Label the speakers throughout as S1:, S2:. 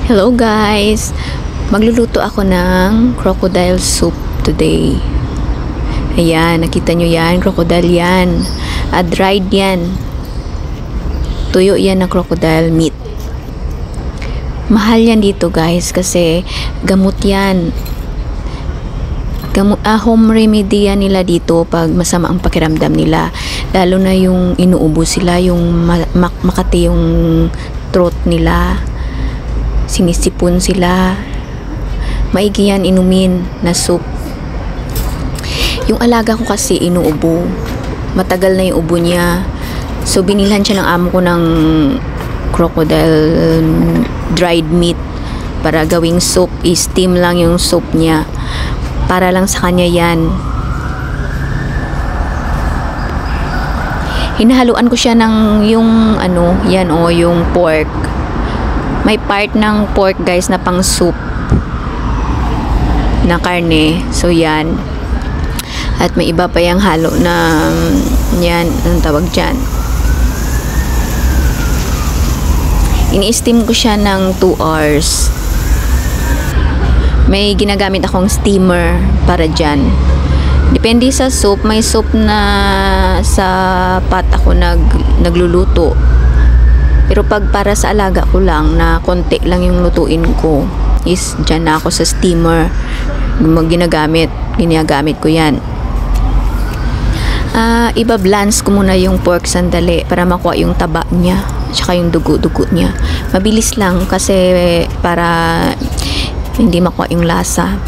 S1: Hello guys! Magluluto ako ng crocodile soup today. Ayan, nakita nyo yan? Crocodile yan. Dried yan. Tuyo yan na crocodile meat. Mahal yan dito guys kasi gamot yan. Home remedy yan nila dito pag masama ang pakiramdam nila. Lalo na yung inuubo sila, yung makati yung throat nila. Sinisipon sila. Maigi yan inumin na soup. Yung alaga ko kasi inuubo. Matagal na yung ubo niya. So binilhan siya ng amo ko ng crocodile dried meat para gawing soup. I-steam lang yung soup niya. Para lang sa kanya yan. Hinahaluan ko siya ng yung yan yung pork. May part ng pork guys na pang soup na karne. So yan. At may iba pa yung halo na yan, anong tawag dyan. Ini-steam ko siya ng 2 hours. May ginagamit akong steamer para dyan. Depende sa soup. May soup na sa pot ako nagluluto. Pero pag para sa alaga ko lang na konti lang yung lutuin ko, is dyan na ako sa steamer. Ginagamit ko yan. Iba-blance ko muna yung pork sandali para makuha yung taba niya. Tsaka yung dugo-dugo niya. Mabilis lang kasi para hindi makuha yung lasa.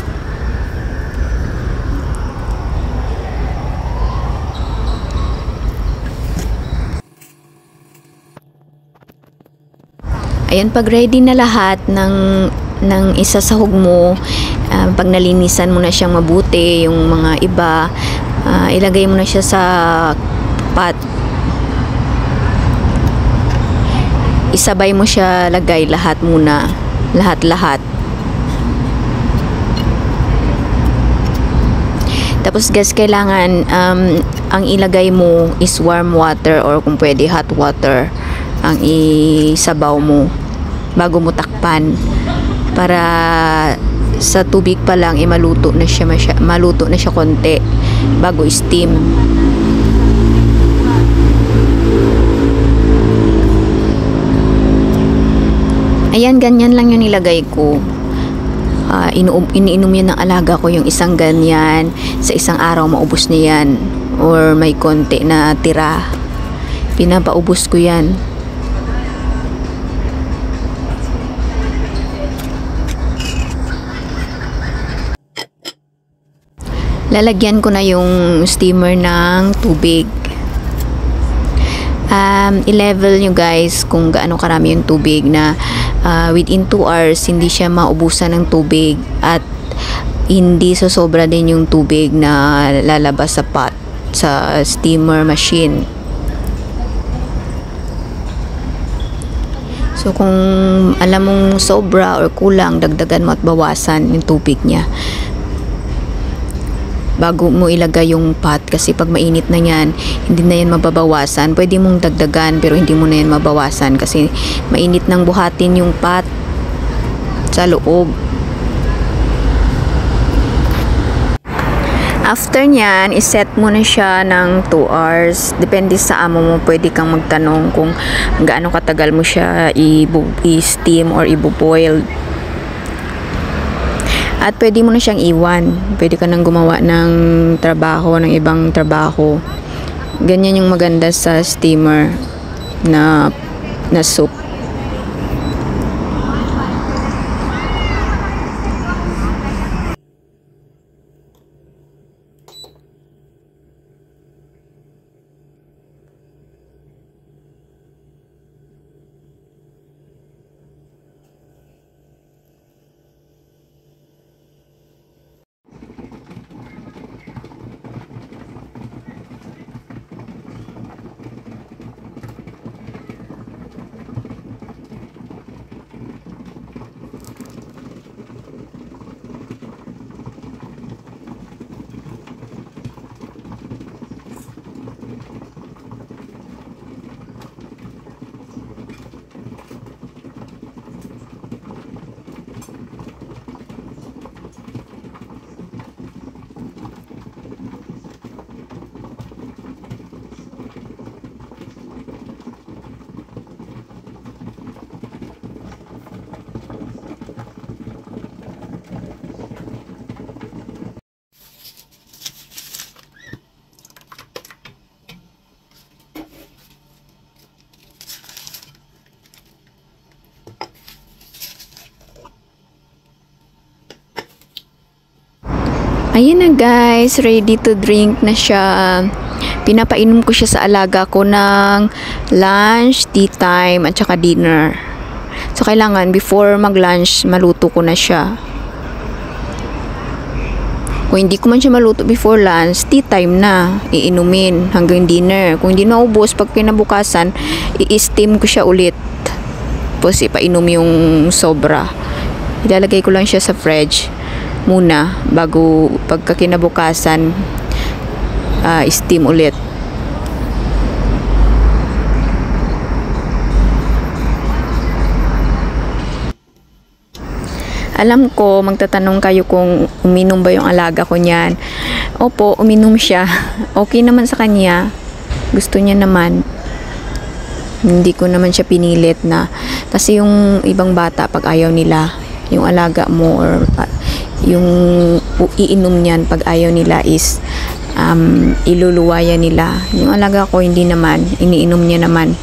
S1: Ayan, pag ready na lahat ng isasahog mo, pag nalinisan mo na siyang mabuti, yung mga iba, ilagay mo na siya sa pot. Isabay mo siya lagay lahat muna. Lahat. Tapos guys, kailangan ang ilagay mo is warm water or kung pwede hot water ang isabaw mo bago mo takpan para sa tubig pa lang maluto na siya konti bago steam. Ayan, ganyan lang yung nilagay ko. Iniinom yan ng alaga ko yung isang ganyan. Sa isang araw maubos niya yan. Or may konti na tira. Pinapaubos ko yan. Lalagyan ko na yung steamer ng tubig. I-level nyo guys kung gaano karami yung tubig na within 2 hours hindi siya maubusan ng tubig at hindi sosobra din yung tubig na lalabas sa pot sa steamer machine. So kung alam mong sobra or kulang, dagdagan mo at bawasan yung tubig niya bago mo ilagay yung pot, kasi pag mainit na yan hindi na yan mababawasan. Pwede mong dagdagan pero hindi mo na yan mabawasan kasi mainit nang buhatin yung pot sa loob. After nyan, iset mo na siya ng 2 hours. Depende sa amo mo, pwede kang magtanong kung gaano katagal mo siya i-steam or i-boil. At pwede mo na siyang iwan. Pwede ka nang gumawa ng trabaho, ng ibang trabaho. Ganyan yung maganda sa steamer na soup. Ayan na guys, ready to drink na siya. Pinapainom ko siya sa alaga ko ng lunch, tea time, at saka dinner. So, kailangan before mag-lunch, maluto ko na siya. Kung hindi ko man siya maluto before lunch, tea time na, iinumin hanggang dinner. Kung hindi naubos, pag kinabukasan, i-steam ko siya ulit. Tapos ipainom yung sobra. Ilalagay ko lang siya sa fridge muna bago pagka kinabukasan, steam ulit. Alam ko, magtatanong kayo kung uminom ba yung alaga ko niyan. Opo, uminom siya. Okay naman sa kanya. Gusto niya naman. Hindi ko naman siya pinilit na. Kasi yung ibang bata, pag ayaw nila, yung alaga mo or yung iinom niyan pag ayaw nila is iluluwayan nila. Yung alaga ko, hindi naman. Iniinom niya naman.